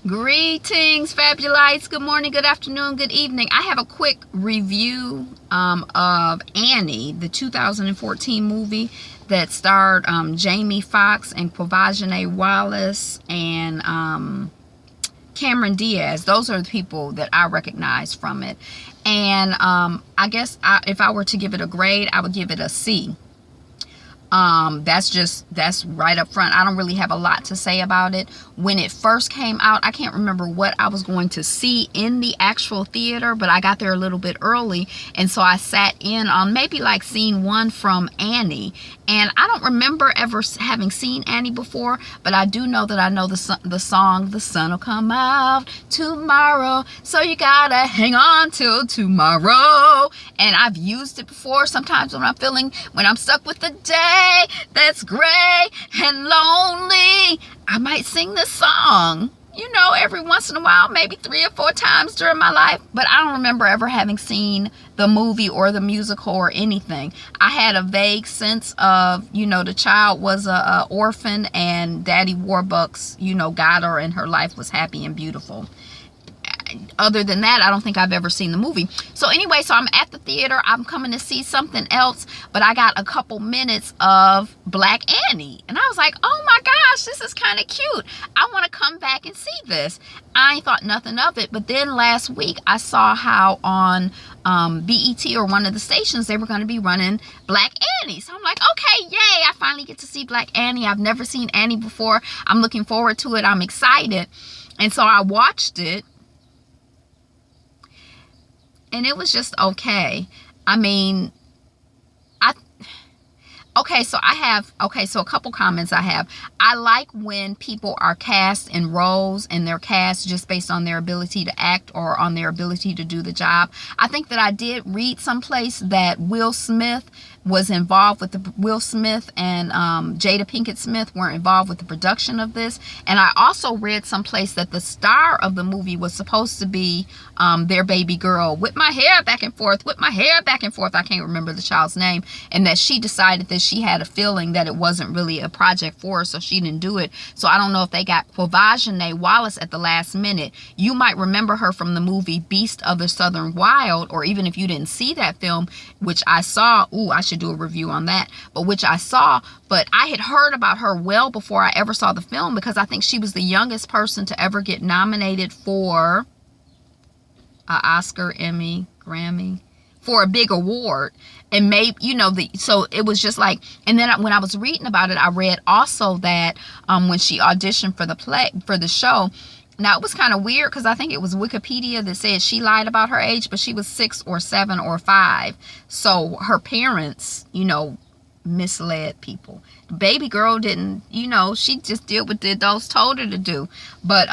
Greetings, Fabulites. Good morning, good afternoon, good evening. I have a quick review of Annie, the 2014 movie that starred Jamie Foxx and Quvenzhané Wallis and Cameron Diaz. Those are the people that I recognize from it. And I guess if I were to give it a grade, I would give it a C. That's right up front. I don't really have a lot to say about it. When it first came out, I can't remember what I was going to see in the actual theater, but I got there a little bit early, and so I sat in on maybe like scene 1 from Annie. And I don't remember ever having seen Annie before, but I do know that I know the song, "The sun will come out tomorrow, so you gotta hang on till tomorrow." And I've used it before sometimes when I'm stuck with the day that's gray and lonely. I might sing this song, every once in a while, maybe 3 or 4 times during my life, but I don't remember ever having seen the movie or the musical or anything. I had a vague sense of, the child was a orphan, and Daddy Warbucks, got her, and her life was happy and beautiful. Other than that, I don't think I've ever seen the movie. So anyway, so I'm at the theater. I'm coming to see something else, but I got a couple minutes of Black Annie, and I was like, oh my gosh, this is kind of cute. I want to come back and see this. I ain't thought nothing of it, but then last week I saw how on BET or one of the stations they were going to be running Black Annie. So I'm like, okay, yay, I finally get to see Black Annie. I've never seen Annie before. I'm looking forward to it. I'm excited. And so I watched it, and it was just okay. I mean, so a couple comments I have. I like when people are cast in roles, and they're cast just based on their ability to act or on their ability to do the job. I think that I did read someplace that Will Smith was involved with Will Smith and Jada Pinkett Smith were involved with the production of this. And I also read someplace that the star of the movie was supposed to be their baby girl, with my hair back and forth. I can't remember the child's name. And that she decided that she had a feeling that it wasn't really a project for her, so she didn't do it. So I don't know if they got Quvenzhané Wallis at the last minute. You might remember her from the movie Beast of the Southern Wild, or even if you didn't see that film, which I saw. I should do a review on that, but I had heard about her well before I ever saw the film, because I think she was the youngest person to ever get nominated for an Oscar, Emmy, Grammy, for a big award. And maybe, so it was just like, and then when I was reading about it, I read also that when she auditioned for the show, now it was kind of weird, because I think it was Wikipedia that said she lied about her age, but she was 6 or 7 or 5. So her parents, misled people. The baby girl didn't, she just did what the adults told her to do. But,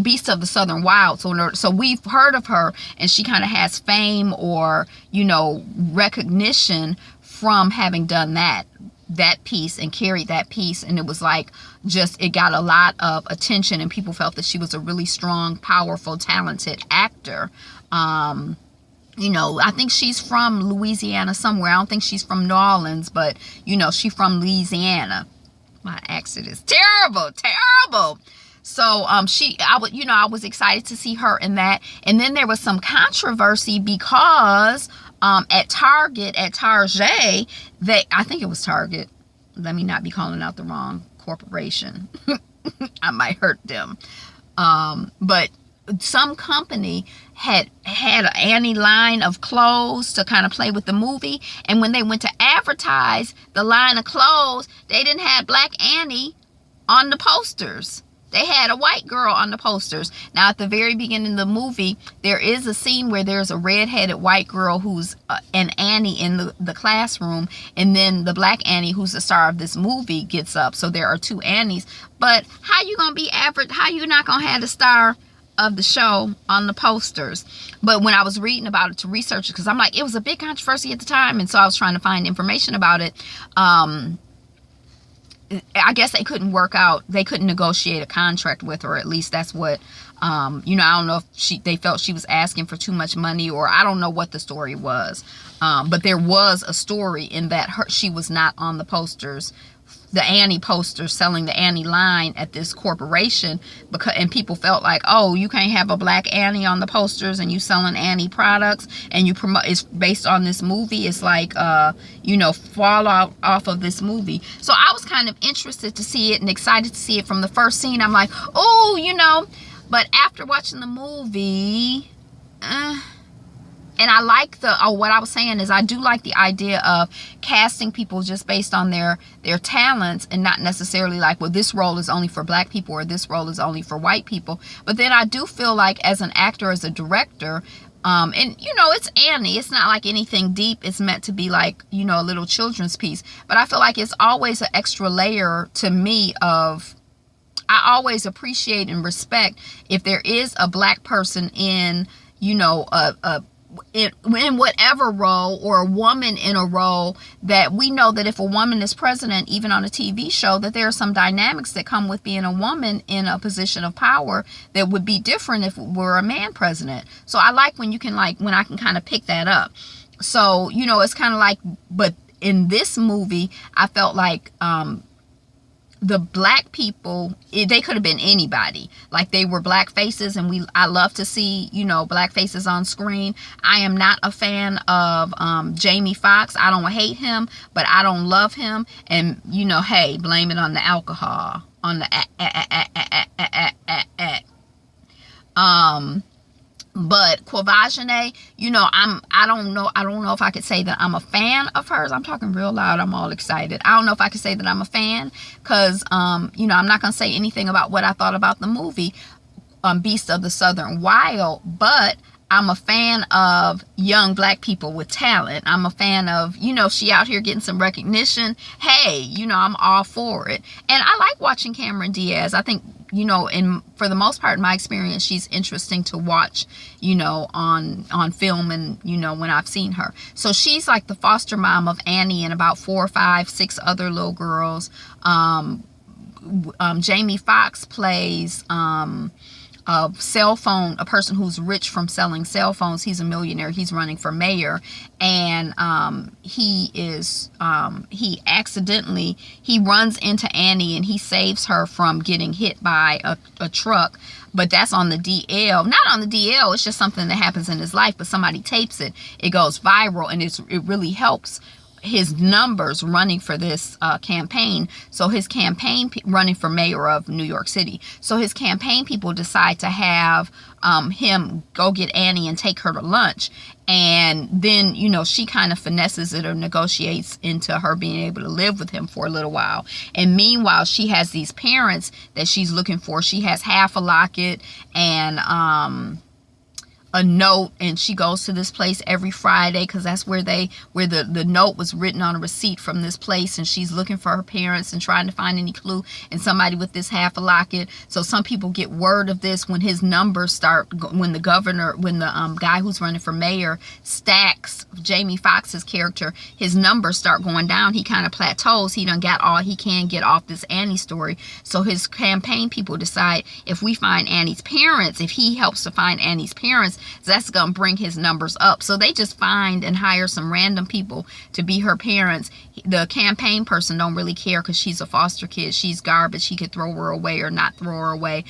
Beast of the Southern Wild. So we've heard of her, and she kind of has fame or, recognition from having done that piece and carried that piece. And it was like, it got a lot of attention, and people felt that she was a really strong, powerful, talented actor. I think she's from Louisiana somewhere. I don't think she's from New Orleans, but she's from Louisiana. My accent is terrible. So I was excited to see her in that. And then there was some controversy because at Target, I think it was Target. Let me not be calling out the wrong corporation. I might hurt them. But some company had an Annie line of clothes to kind of play with the movie. And when they went to advertise the line of clothes, they didn't have Black Annie on the posters. They had a white girl on the posters. Now, at the very beginning of the movie, there is a scene where there's a red-headed white girl who's an Annie in the classroom, and then the Black Annie, who's the star of this movie, gets up. So there are 2 Annies. But how you gonna be average? How you not gonna have the star of the show on the posters? But when I was reading about it to research it, because I'm like, it was a big controversy at the time, and so I was trying to find information about it. I guess they couldn't work out, they couldn't negotiate a contract with her. At least that's what, I don't know if they felt she was asking for too much money, or I don't know what the story was. But there was a story in that she was not on the posters the Annie poster, selling the Annie line at this corporation, and people felt like, oh, you can't have a black Annie on the posters and you selling Annie products and you promote, it's based on this movie. It's like, fall off of this movie. So I was kind of interested to see it and excited to see it. From the first scene, I'm like, oh, but after watching the movie, and I like what I was saying is I do like the idea of casting people just based on their talents, and not necessarily like, well, this role is only for black people or this role is only for white people. But then I do feel like as an actor, as a director, and it's Annie, it's not like anything deep. It's meant to be like, a little children's piece. But I feel like it's always an extra layer to me of, I always appreciate and respect if there is a black person in, in whatever role, or a woman in a role, that we know that if a woman is president, even on a TV show, that there are some dynamics that come with being a woman in a position of power that would be different if it were a man president. So I like when when I can kind of pick that up. So, it's kind of like, but in this movie, I felt like, the black people, they could have been anybody. Like, they were black faces, and I love to see, black faces on screen. I am not a fan of Jamie Foxx. I don't hate him, but I don't love him. And, hey, blame it on the alcohol, on the But Quvenzhané, I don't know if I could say that I'm a fan of hers. I'm talking real loud. I'm all excited. I don't know if I could say that I'm a fan, because, I'm not going to say anything about what I thought about the movie, Beast of the Southern Wild, but I'm a fan of young black people with talent. I'm a fan of, she out here getting some recognition. Hey, I'm all for it. And I like watching Cameron Diaz. I think, for the most part, in my experience, she's interesting to watch, on film and, when I've seen her. So she's like the foster mom of Annie and about 4 or 5, 6 other little girls. Jamie Foxx plays, a person who's rich from selling cell phones. He's a millionaire. He's running for mayor, and he runs into Annie, and he saves her from getting hit by a truck. But that's on the DL. Not on the DL. It's just something that happens in his life, but somebody tapes it. It goes viral, and it really helps his numbers running for this campaign. So his campaign, running for mayor of New York City. So his campaign people decide to have him go get Annie and take her to lunch. And then, she kind of finesses it or negotiates into her being able to live with him for a little while. And meanwhile, she has these parents that she's looking for. She has half a locket and a note, and she goes to this place every Friday, because that's where the note was written on a receipt from this place, and she's looking for her parents and trying to find any clue in somebody with this half a locket. So some people get word of this when his numbers start, when the guy who's running for mayor stacks Jamie Foxx's character, his numbers start going down. He kind of plateaus. He done got all he can get off this Annie story. So his campaign people decide, if we find Annie's parents, if he helps to find Annie's parents, that's gonna bring his numbers up. So they just find and hire some random people to be her parents. The campaign person don't really care, because she's a foster kid. She's garbage. He could throw her away or not throw her away.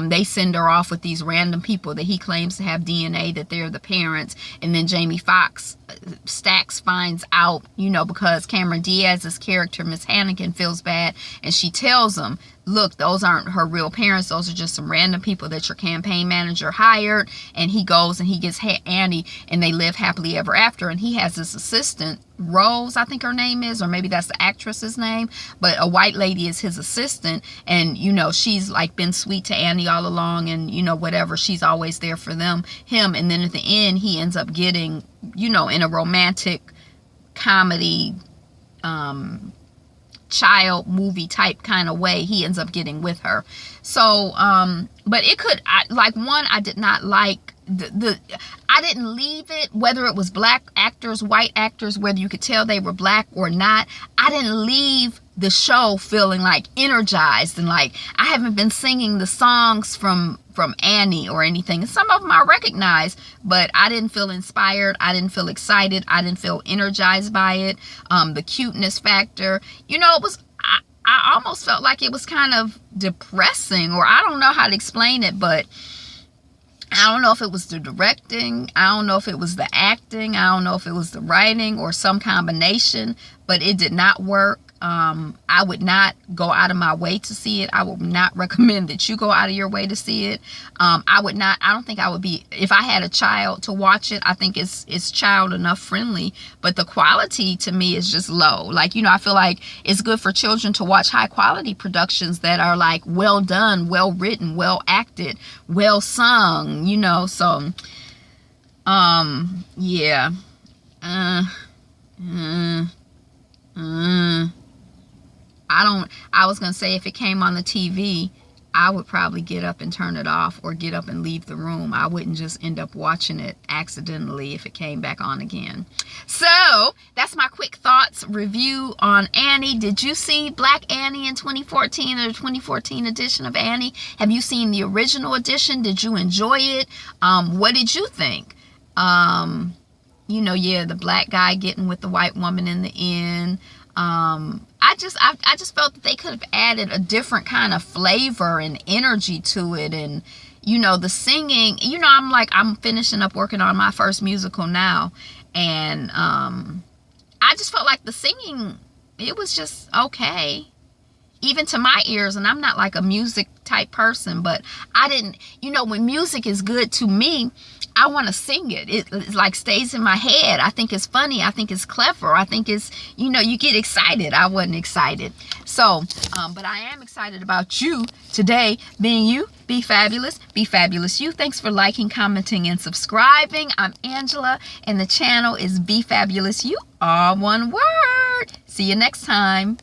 They send her off with these random people that he claims to have DNA, that they're the parents. And then Jamie Foxx, Stacks, finds out, because Cameron Diaz's character, Miss Hannigan, feels bad, and she tells him, look, those aren't her real parents. Those are just some random people that your campaign manager hired. And he goes and he gets Annie, and they live happily ever after. And he has this assistant, Rose, I think her name is, or maybe that's the actress's name, but a white lady is his assistant. And, she's like been sweet to Annie all along, and, whatever, she's always there for him. And then at the end, he ends up getting, in a romantic comedy, child movie type kind of way, he ends up getting with her. So but I did not like I didn't leave it, whether it was black actors, white actors, whether you could tell they were black or not. I didn't leave the show feeling like energized, and like I haven't been singing the songs from Annie or anything. And some of them I recognize, but I didn't feel inspired. I didn't feel excited. I didn't feel energized by it. The cuteness factor, it was, I almost felt like it was kind of depressing, or I don't know how to explain it, but I don't know if it was the directing, I don't know if it was the acting, I don't know if it was the writing or some combination, but it did not work. I would not go out of my way to see it. I would not recommend that you go out of your way to see it. I don't think I would be, if I had a child to watch it, I think it's child enough friendly, but the quality to me is just low. Like, you know, I feel like it's good for children to watch high quality productions that are like well done, well written, well acted, well sung, you know, so, yeah. I was going to say if it came on the TV, I would probably get up and turn it off or get up and leave the room. I wouldn't just end up watching it accidentally if it came back on again. So that's my quick thoughts review on Annie. Did you see Black Annie in 2014 or the 2014 edition of Annie? Have you seen the original edition? Did you enjoy it? What did you think? You know, yeah, the black guy getting with the white woman in the end. I just felt that they could have added a different kind of flavor and energy to it. And, you know, the singing, you know, I'm finishing up working on my first musical now. And, I just felt like the singing, it was just okay. Even to my ears, and I'm not like a music type person, but I didn't, you know, when music is good to me, I want to sing it. It like stays in my head. I think it's funny. I think it's clever. I think it's, you know, you get excited. I wasn't excited. So, but I am excited about you today being you. Be fabulous. Be fabulous you. Thanks for liking, commenting, and subscribing. I'm Angela, and the channel is Be Fabulous You. All one word. See you next time.